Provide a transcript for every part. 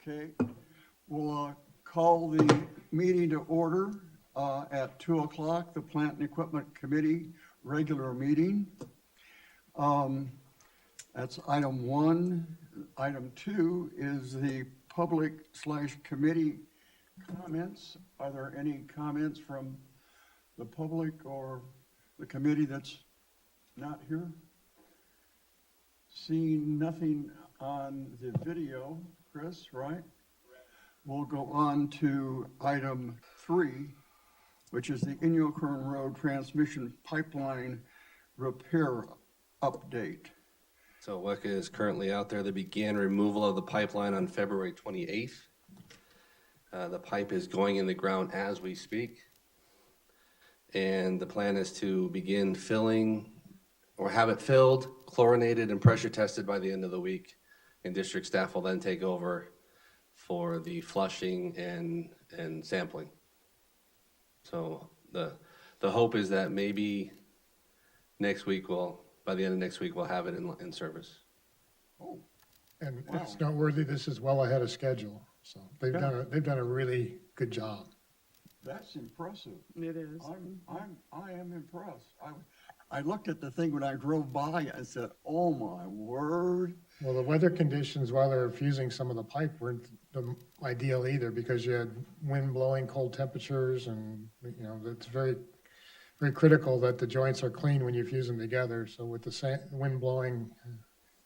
Okay, we'll call the meeting to order at 2 o'clock, the Plant and Equipment Committee regular meeting. That's item 1. Item 2 is the public/committee comments. Are there any comments from the public or the committee that's not here? Seeing nothing on the video, Chris, right? We'll go on to item 3, which is the Inyokern Road Transmission Pipeline Repair Update. So WECA is currently out there. They began removal of the pipeline on February 28th. The pipe is going in the ground as we speak. And the plan is to begin filling or have it filled, chlorinated, and pressure tested by the end of the week. And district staff will then take over for the flushing and sampling. So the hope is that maybe next week by the end of next week, we'll have it in service. Oh, And Wow. it's noteworthy, this is well ahead of schedule, so they've Yeah. done a really good job. that's impressive. It is. I am impressed. I looked at the thing when I drove by, I said, oh my word. Well, the weather conditions while they're fusing some of the pipe weren't the ideal either, because you had wind blowing, cold temperatures, and, you know, it's very, very critical that the joints are clean when you fuse them together, so with the wind blowing,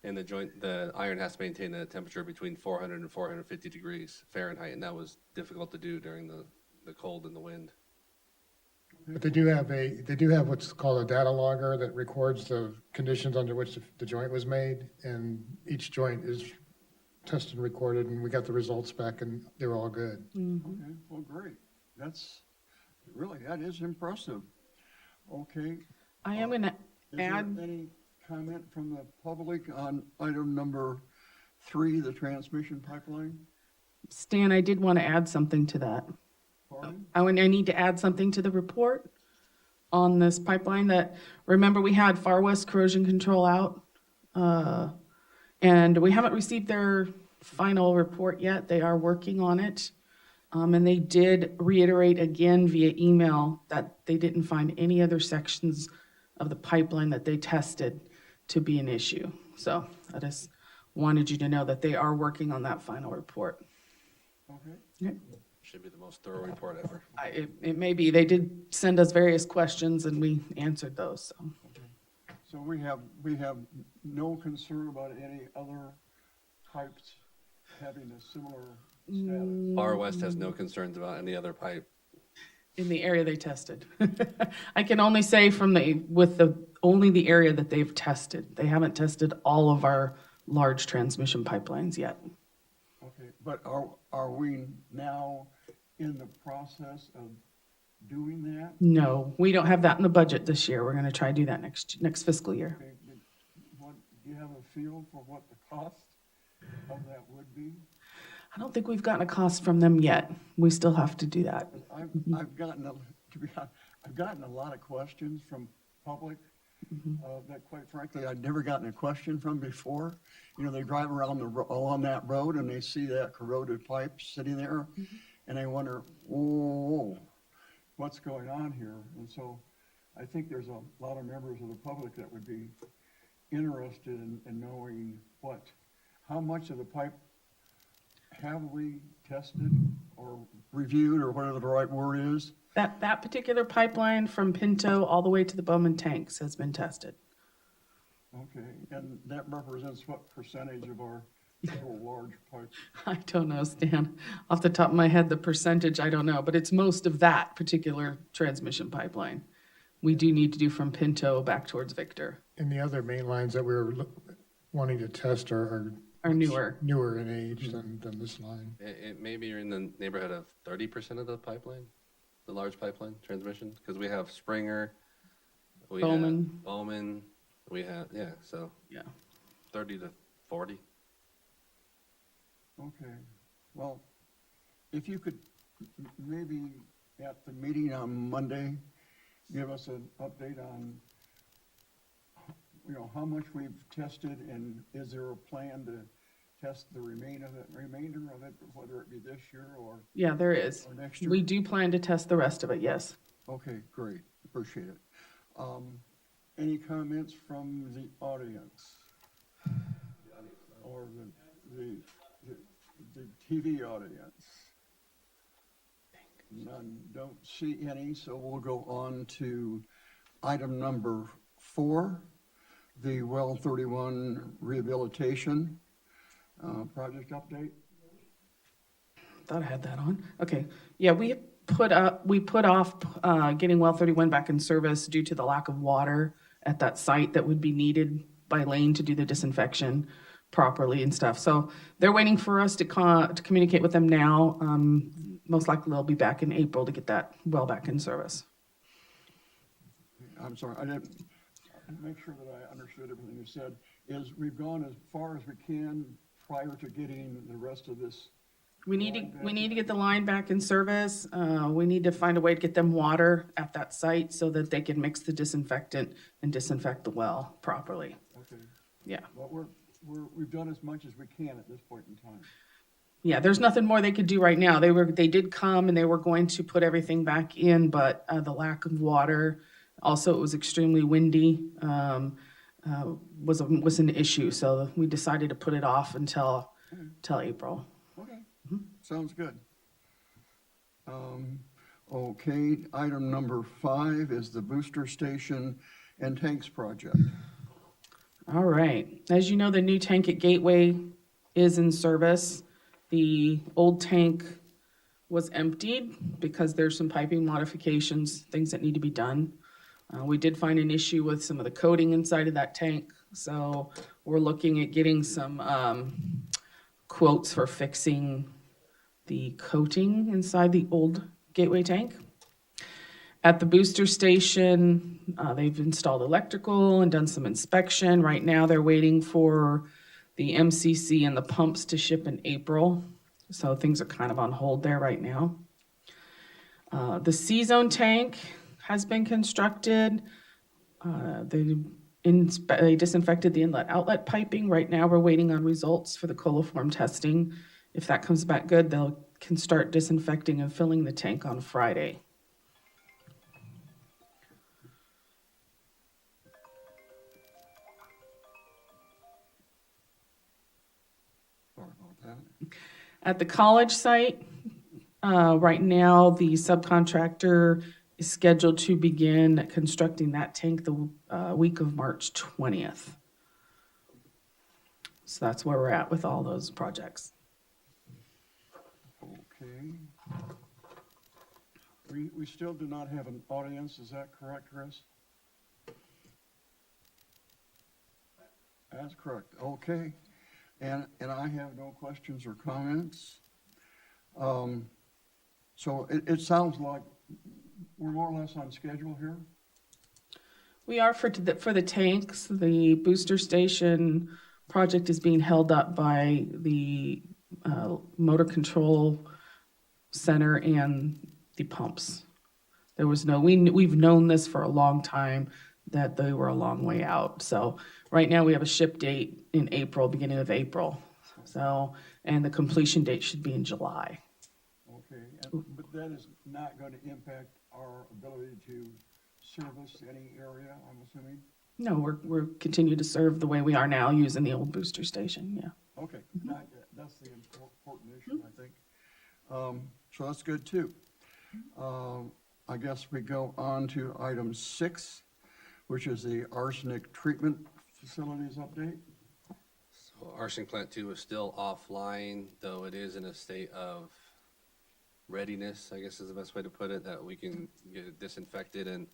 And the iron has to maintain a temperature between 400 and 450 degrees Fahrenheit, and that was difficult to do during the cold and the wind. but they do have what's called a data logger that records the conditions under which the joint was made, and each joint is tested and recorded, and we got the results back, and they're all good. Okay, well, great. That is impressive. Okay. I am going to Is there add, any comment from the public on item number 3, the transmission pipeline? Stan, I did want to add something to that. Pardon? I need to add something to the report on this pipeline that, remember, we had Far West Corrosion Control out, and we haven't received their final report yet. They are working on it. And they did reiterate again via email that they didn't find any other sections of the pipeline that they tested to be an issue. So I just wanted you to know that they are working on that final report. Okay. Okay. Should be the most thorough report ever. It may be, they did send us various questions and we answered those, so. So we have no concern about any other pipes having a similar status? Far West has no concerns about any other pipe. In the area they tested. I can only say only the area that they've tested. They haven't tested all of our large transmission pipelines yet. Okay, but are we now in the process of doing that? No, we don't have that in the budget this year. We're gonna try to do that next fiscal year. Okay, do you have a feel for what the cost of that would be? I don't think we've gotten a cost from them yet. We still have to do that. I've gotten a lot of questions from public that, quite frankly, I'd never gotten a question from before. You know, they drive along that road and they see that corroded pipe sitting there, and they wonder, whoa, what's going on here? And so I think there's a lot of members of the public that would be interested in knowing how much of the pipe have we tested or reviewed, or whatever the right word is? That particular pipeline from Pinto all the way to the Bowman tanks has been tested. Okay, and that represents what percentage of our total large pipes? I don't know, Stan. Off the top of my head, the percentage, I don't know, but it's most of that particular transmission pipeline. We do need to do from Pinto back towards Victor. And the other main lines that we were wanting to test are Newer. newer in age than this line. It maybe you're in the neighborhood of 30% of the pipeline, the large pipeline transmission, because we have Springer, we have Bowman, we have, so Yeah. 30 to 40. Okay, well, if you could maybe at the meeting on Monday, give us an update on, how much we've tested, and is there a plan to test the remainder of it, whether it be this year or Yeah, there is. next year? We do plan to test the rest of it, yes. Okay, great, appreciate it. Any comments from the audience? Or the TV audience? None, don't see any, so we'll go on to item number 4, the Well 31 rehabilitation project update. Thought I had that on. Okay. Yeah, we put off getting Well 31 back in service due to the lack of water at that site that would be needed by Lane to do the disinfection properly and stuff. So they're waiting for us to communicate with them now. Most likely they'll be back in April to get that well back in service. I'm sorry, I didn't make sure that I understood everything you said. Is we've gone as far as we can prior to getting the rest of this. We need to get the line back in service. We need to find a way to get them water at that site so that they can mix the disinfectant and disinfect the well properly. Okay, Yeah. but we've done as much as we can at this point in time. Yeah, there's nothing more they could do right now. They did come and they were going to put everything back in, but the lack of water, also it was extremely windy, was an issue. So we decided to put it off until April. Okay, sounds good. Okay, item number 5 is the booster station and tanks project. All right. As you know, the new tank at Gateway is in service. The old tank was emptied because there's some piping modifications, things that need to be done. We did find an issue with some of the coating inside of that tank, so we're looking at getting some quotes for fixing the coating inside the old Gateway tank. At the booster station, they've installed electrical and done some inspection. Right now, they're waiting for the MCC and the pumps to ship in April. So things are kind of on hold there right now. The C-Zone tank has been constructed. They disinfected the inlet-outlet piping. Right now, we're waiting on results for the coliform testing. If that comes back good, they can start disinfecting and filling the tank on Friday. Sorry about that. At the college site, right now, the subcontractor is scheduled to begin constructing that tank the week of March 20th. So that's where we're at with all those projects. Okay. We still do not have an audience, is that correct, Chris? That's correct, okay. And I have no questions or comments. So it sounds like we're more or less on schedule here? We are for the tanks. The booster station project is being held up by the motor control center and the pumps. There was we've known this for a long time that they were a long way out. So right now we have a ship date in April, beginning of April. So, and the completion date should be in July. Okay, but that is not going to impact our ability to service any area, I'm assuming? No, we're continue to serve the way we are now using the old booster station, yeah. Okay, not yet. That's the important issue, I think. So that's good too. I guess we go on to item 6, which is the arsenic treatment facilities update. So arsenic plant 2 is still offline, though it is in a state of readiness, I guess is the best way to put it, that we can get it disinfected and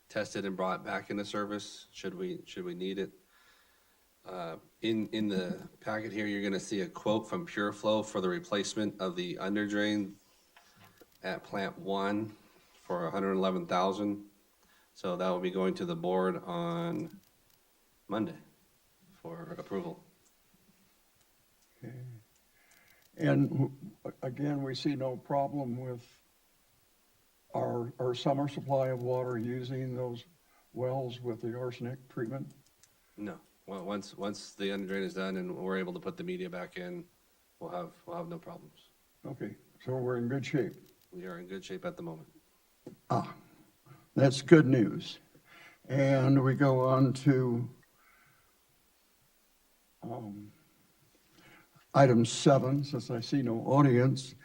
tested and brought back into service should we need it. In the packet here, you're gonna see a quote from Pure Flow for the replacement of the under drain at plant 1 for $111,000. So that will be going to the board on Monday for approval. Okay. And again, we see no problem with our summer supply of water using those wells with the arsenic treatment? No, well, once the under drain is done and we're able to put the media back in, we'll have no problems. Okay, so we're in good shape. We are in good shape at the moment. That's good news. And we go on to item 7, since I see no audience,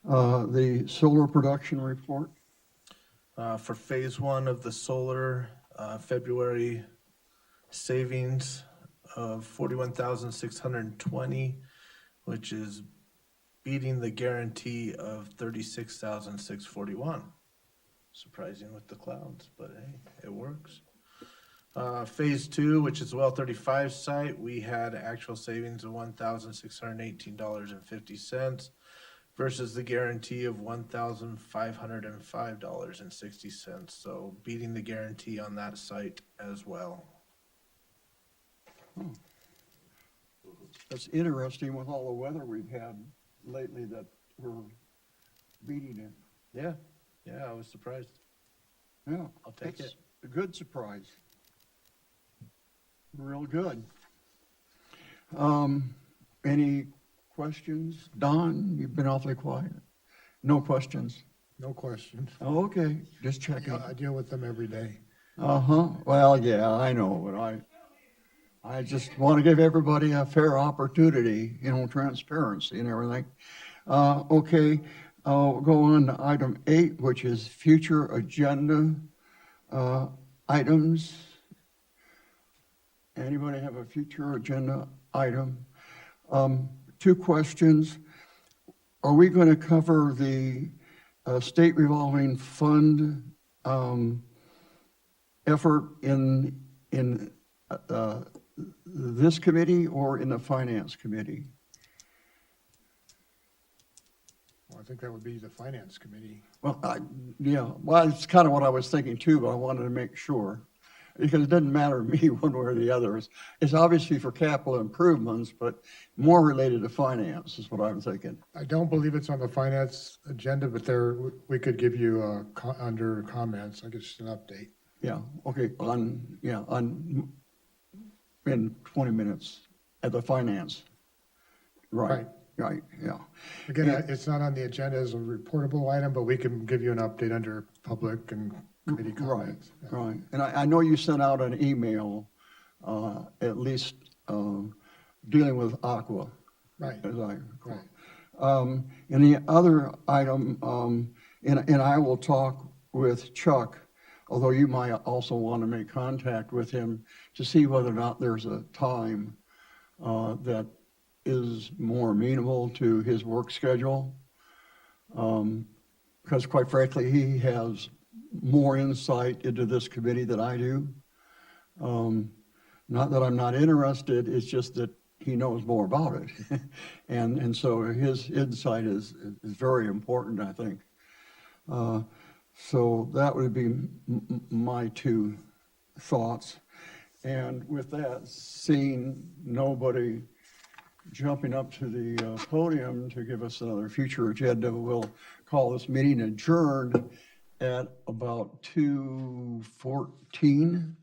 the solar production report. For phase 1 of the solar, February savings of 41,620, which is beating the guarantee of 36,641. Surprising with the clouds, but hey, it works. Phase 2, which is the well 35 site, we had actual savings of $1,618.50 versus the guarantee of $1,505.60. So beating the guarantee on that site as well. That's interesting with all the weather we've had lately that we're beating it. Yeah, I was surprised. Yeah. I'll take that's it. A good surprise. Real good. Any questions? Don, you've been awfully quiet. No questions. No questions. Oh, okay, just checking. I deal with them every day. Uh-huh, well, yeah, I know, but I just want to give everybody a fair opportunity, transparency and everything. Okay, we'll go on to item 8, which is future agenda items. Anybody have a future agenda item? 2 questions. Are we going to cover the state revolving fund effort in this committee or in the finance committee? Well, I think that would be the finance committee. Well, well, it's kind of what I was thinking too, but I wanted to make sure. Because it doesn't matter to me one way or the other. It's obviously for capital improvements, but more related to finance is what I'm thinking. I don't believe it's on the finance agenda, but we could give you under comments, I guess, an update. Yeah, okay, in 20 minutes at the finance. Right, yeah. Again, it's not on the agenda as a reportable item, but we can give you an update under public and committee comments. Yeah. Right, and I know you sent out an email, at least dealing with Aqua, Right, as I recall. right. And the other item, and I will talk with Chuck, although you might also want to make contact with him to see whether or not there's a time that is more amenable to his work schedule. Because quite frankly, he has more insight into this committee than I do. Not that I'm not interested, it's just that he knows more about it. And so his insight is very important, I think. So that would be my 2 thoughts. And with that, seeing nobody jumping up to the podium to give us another future agenda, we'll call this meeting adjourned at about 2:14.